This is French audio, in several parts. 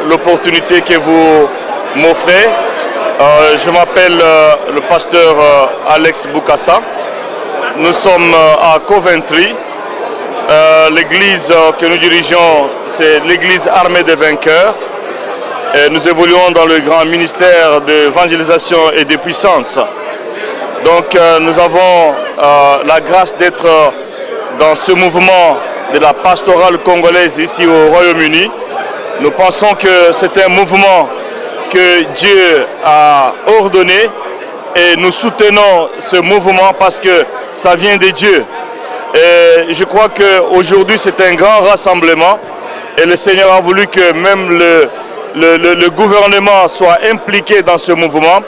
l'opportunité que vous m'offrez. Je m'appelle le pasteur Alex Boukassa. Nous sommes à Coventry. L'église que nous dirigeons, c'est l'église armée des vainqueurs. Et nous évoluons dans le grand ministère d'évangélisation et de puissance. Donc nous avons la grâce d'être dans ce mouvement de la pastorale congolaise ici au Royaume-Uni. Nous pensons que c'est un mouvement que Dieu a ordonné et nous soutenons ce mouvement parce que ça vient de Dieu. Et je crois qu'aujourd'hui c'est un grand rassemblement et le Seigneur a voulu que même le gouvernement soit impliqué dans ce mouvement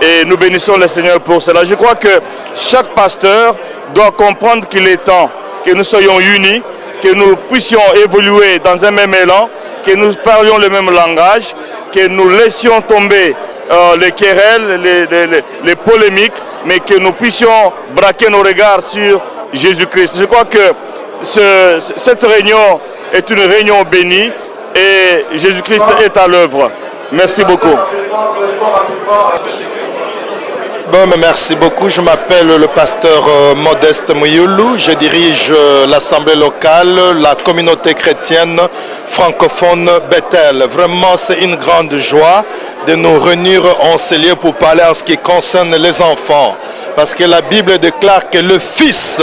et nous bénissons le Seigneur pour cela. Je crois que chaque pasteur doit comprendre qu'il est temps que nous soyons unis, que nous puissions évoluer dans un même élan, que nous parlions le même langage, que nous laissions tomber les querelles, les polémiques, mais que nous puissions braquer nos regards sur Jésus-Christ. Je crois que cette réunion est une réunion bénie et Jésus-Christ est à l'œuvre. Merci beaucoup. Bon, merci beaucoup. Je m'appelle le pasteur Modeste Mouyulu. Je dirige l'assemblée locale, la communauté chrétienne francophone Bethel. Vraiment, c'est une grande joie de nous réunir en ces lieux pour parler en ce qui concerne les enfants. Parce que la Bible déclare que le Fils,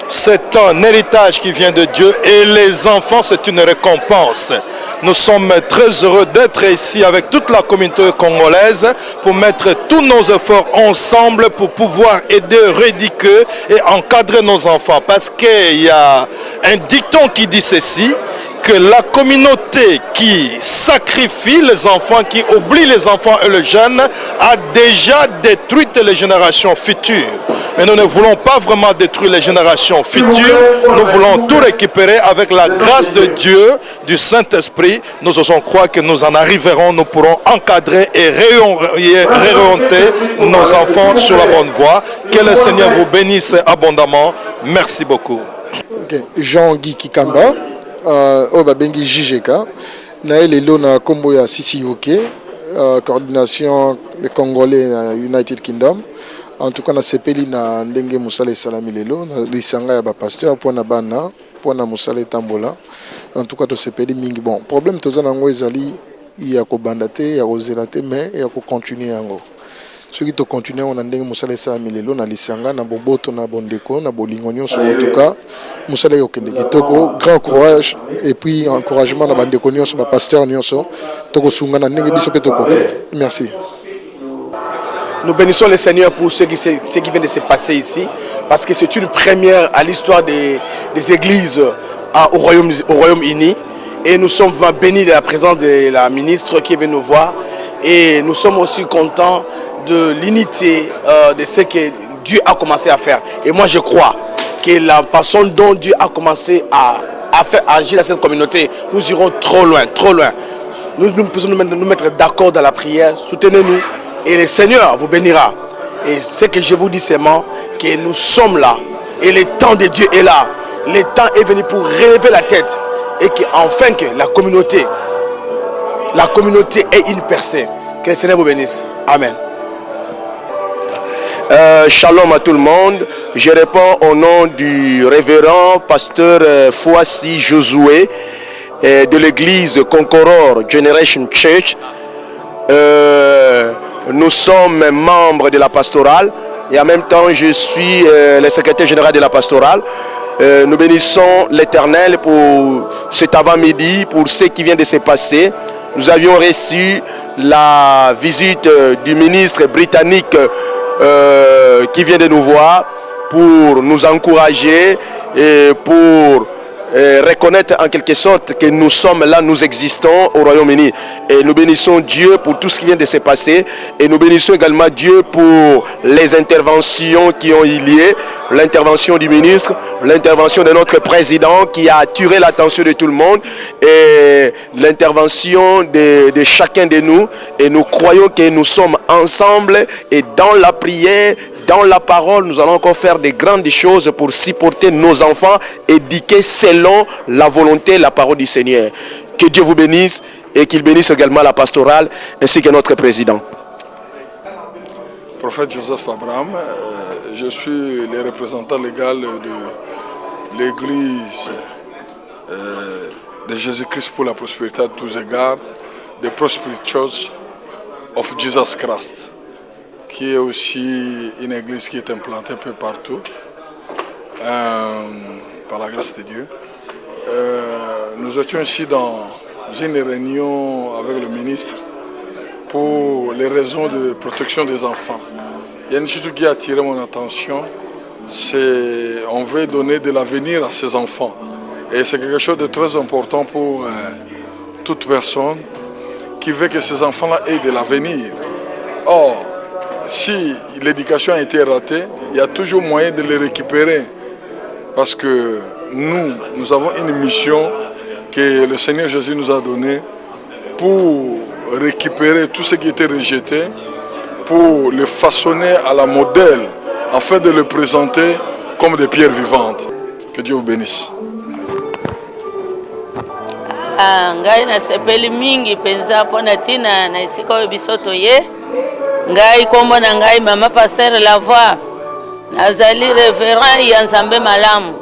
c'est un héritage qui vient de Dieu et les enfants, c'est une récompense. Nous sommes très heureux d'être ici avec toute la communauté congolaise pour mettre tous nos efforts ensemble pour pouvoir aider, éduquer et encadrer nos enfants. Parce qu'il y a un dicton qui dit ceci, que la communauté qui sacrifie les enfants, qui oublie les enfants et les jeunes, a déjà détruit les générations futures. Mais nous ne voulons pas vraiment détruire les générations futures. Nous voulons tout récupérer avec la grâce de Dieu, du Saint-Esprit. Nous osons croire que nous en arriverons, nous pourrons encadrer et réorienter nos enfants sur la bonne voie. Que le Seigneur vous bénisse abondamment. Merci beaucoup. Okay. Jean-Guy Kikamba. Bengi JGK na lelo na kombo ya CCUK coordination des Congolais na United Kingdom. En tout cas na sepeli na ndenge musala salami lelo na lisanga ya ba pasteur pona bana pona musala tambola. En tout cas to sepeli mingi bon problème tozana ngo ezali ya ko bandate ya kozela te mais ya ko continuer yango. Ce qui te continue on a ndenge musala salami lelo na lisanga na boboto na bondeko na bolingo nyonso en tout cas musala yokende kitoko grand courage et puis encouragement na bandeko nyonso ba pasteur nyonso toko sunga na ndenge biso pe toko. Merci. Nous bénissons le Seigneur pour ce qui vient de se passer ici parce que c'est une première à l'histoire des églises au Royaume-Uni et nous sommes bénis de la présence de la ministre qui est venue nous voir et nous sommes aussi contents de l'unité de ce que Dieu a commencé à faire. Et moi je crois que la façon dont Dieu a commencé à faire agir dans cette communauté, nous irons trop loin, trop loin. Nous pouvons nous mettre d'accord dans la prière, soutenez-nous et le Seigneur vous bénira. Et ce que je vous dis seulement, que nous sommes là et le temps de Dieu est là. Le temps est venu pour relever la tête et qu'enfin que la communauté ait une percée. Que le Seigneur vous bénisse. Amen. Shalom à tout le monde. Je réponds au nom du révérend pasteur Fouassi Josué de l'église Conqueror Generation Church. Nous sommes membres de la pastorale et en même temps je suis le secrétaire général de la pastorale. Nous bénissons l'Éternel pour cet avant-midi, pour ce qui vient de se passer. Nous avions reçu la visite du ministre britannique qui vient de nous voir pour nous encourager et pour reconnaître en quelque sorte que nous sommes là, nous existons au Royaume-Uni. Et nous bénissons Dieu pour tout ce qui vient de se passer. Et nous bénissons également Dieu pour les interventions qui ont eu lieu. L'intervention du ministre, l'intervention de notre président qui a attiré l'attention de tout le monde. Et l'intervention de chacun de nous. Et nous croyons que nous sommes ensemble et dans la prière, dans la parole, nous allons encore faire de grandes choses pour supporter nos enfants, éduquer selon la volonté, la parole du Seigneur. Que Dieu vous bénisse et qu'il bénisse également la pastorale ainsi que notre président. Prophète Joseph Abraham, je suis le représentant légal de l'Église de Jésus-Christ pour la prospérité à tous égards, de Prosperity Church of Jesus Christ, qui est aussi une église qui est implantée un peu partout, par la grâce de Dieu. Nous étions ici dans une réunion avec le ministre pour les raisons de protection des enfants. Il y a une chose qui a attiré mon attention, c'est qu'on veut donner de l'avenir à ces enfants. Et c'est quelque chose de très important pour toute personne qui veut que ces enfants-là aient de l'avenir. Or, si l'éducation a été ratée, il y a toujours moyen de les récupérer. Parce que nous avons une mission que le Seigneur Jésus nous a donnée pour récupérer tout ce qui était rejeté, pour le façonner à la modèle, afin de le présenter comme des pierres vivantes. Que Dieu vous bénisse. Ngai nasepeli mingi penza pona tina na isika oyo biso toye ngai kombo na ngai mama pasteur Lavoie nazali révérend ya Nzambe malamu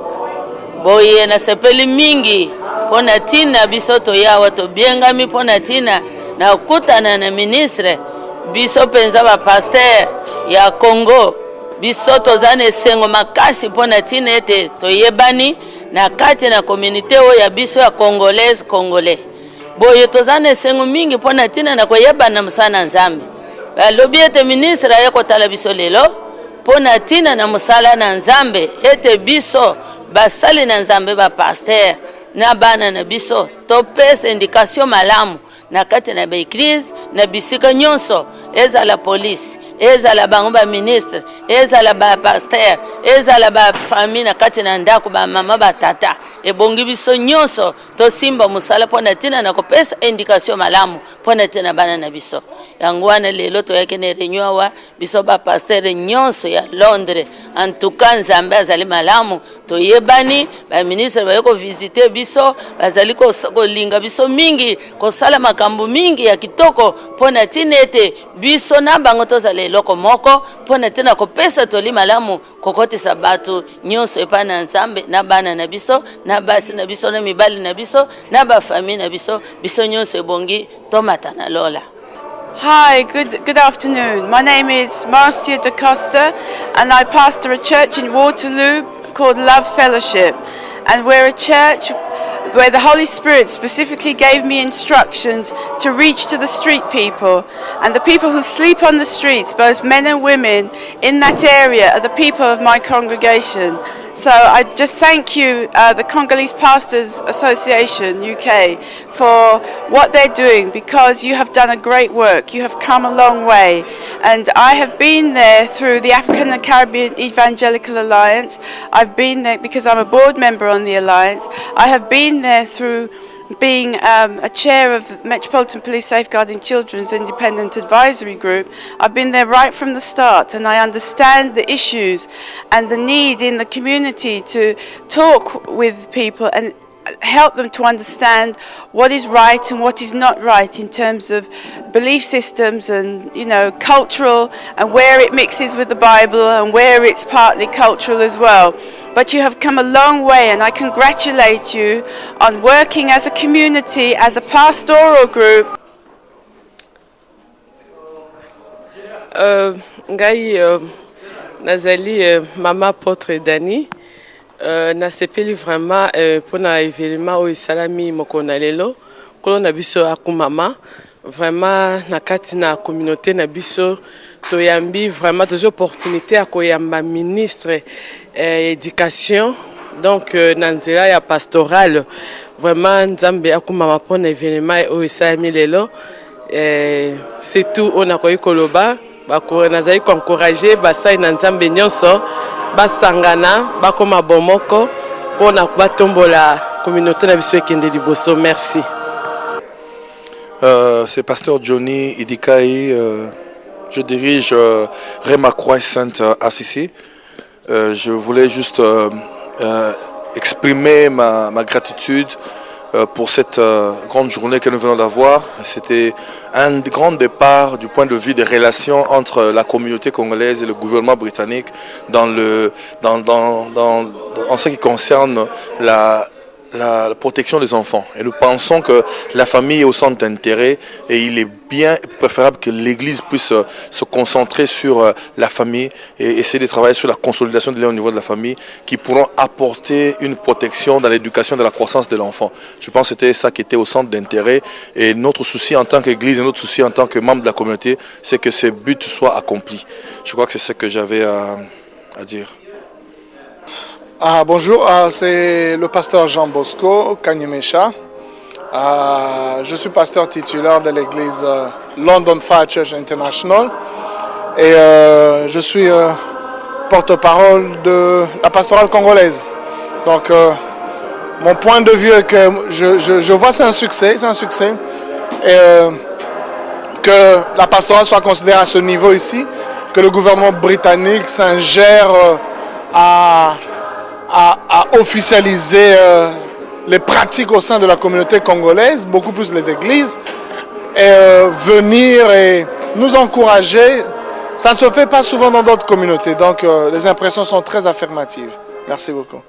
boye nasepeli mingi pona tina biso toye awa tobiengami pona tina na kutana na ministre biso penza ba pasteur ya Congo biso tozana esengo makasi pona tina ete toyebani na kati na communauté oyo ya biso ya congolais boye tozana esengo mingi pona tina na koyebana musana Nzambe balobi ete ministre aye kotala biso lelo pona tina na musala na Nzambe ete biso basali na Nzambe ba pasteur na bana na biso topesa indication malamu na kati na baeglise na bisika nyonso ezala police ezala bango ba ministre ezala ba pasteur ezala ba famille na kati na ndako ba mama ba tata ebongi biso nyonso tosimba musala pona tina na kopesa indication malamu pona tina bana na biso yango wana lelo toyake ne reunion wa biso ba pasteur nyonso ya Londres en tout cas Nzambe azali malamu toyebani ba ministre bayeko visiter biso bazali kolinga biso mingi kosala makambo mingi ya kitoko pona tina ete biso na bango tozala eloko moko pona tina kopesa toli malamu kokotisa batu nyonso epa na Nzambe na bana na biso na basi na biso na mibali na biso na ba famille na biso biso nyonso ebongi tomata na lola. Hi, good afternoon. My name is Marcia Da Costa and I pastor a church in Waterloo called Love Fellowship, and we're a church where the Holy Spirit specifically gave me instructions to reach to the street people, and the people who sleep on the streets, both men and women in that area, are the people of my congregation. So I just thank you, the Congolese Pastors Association UK, for what they're doing, because you have done a great work. You have come a long way, and I have been there through the African and Caribbean Evangelical Alliance. I've been there because I'm a board member on the Alliance. I have been there through being a chair of the Metropolitan Police Safeguarding Children's Independent Advisory Group. I've been there right from the start, and I understand the issues and the need in the community to talk with people and help them to understand what is right and what is not right in terms of belief systems and, you know, cultural, and where it mixes with the Bible and where it's partly cultural as well. But you have come a long way, and I congratulate you on working as a community, as a pastoral group. Nazali Mama Potre Dani. Nasepeli vraiment pour na événement au salami mokona lelo kolo na biso akumama vraiment na kati na communauté na biso toyambi vraiment des opportunités à koyamba ministre éducation donc na nzela ya pastoral vraiment Nzambe akumama pour na événement au salami lelo c'est tout on a koyi koloba ba ko nazali ko encourager basai na Nzambe nyonso basangana bakoma bomoko pona batombola communauté na biso ekende liboso. Merci. C'est pasteur Johnny Idikai, je dirige Rema Croix Sainte Assisi. Je voulais juste exprimer ma gratitude pour cette grande journée que nous venons d'avoir. C'était un grand départ du point de vue des relations entre la communauté congolaise et le gouvernement britannique en ce qui concerne la protection des enfants. Et nous pensons que la famille est au centre d'intérêt et il est bien préférable que l'Église puisse se concentrer sur la famille et essayer de travailler sur la consolidation de liens au niveau de la famille qui pourront apporter une protection dans l'éducation et de la croissance de l'enfant. Je pense que c'était ça qui était au centre d'intérêt et notre souci en tant qu'Église et notre souci en tant que membre de la communauté, c'est que ces buts soient accomplis. Je crois que c'est ce que j'avais à dire. Bonjour, c'est le pasteur Jean Bosco Kanyemesha. Je suis pasteur titulaire de l'église London Fire Church International et je suis porte-parole de la pastorale congolaise. Donc mon point de vue est que je vois c'est un succès et que la pastorale soit considérée à ce niveau ici, que le gouvernement britannique s'ingère à officialiser les pratiques au sein de la communauté congolaise, beaucoup plus les églises, et venir et nous encourager. Ça ne se fait pas souvent dans d'autres communautés, donc les impressions sont très affirmatives. Merci beaucoup.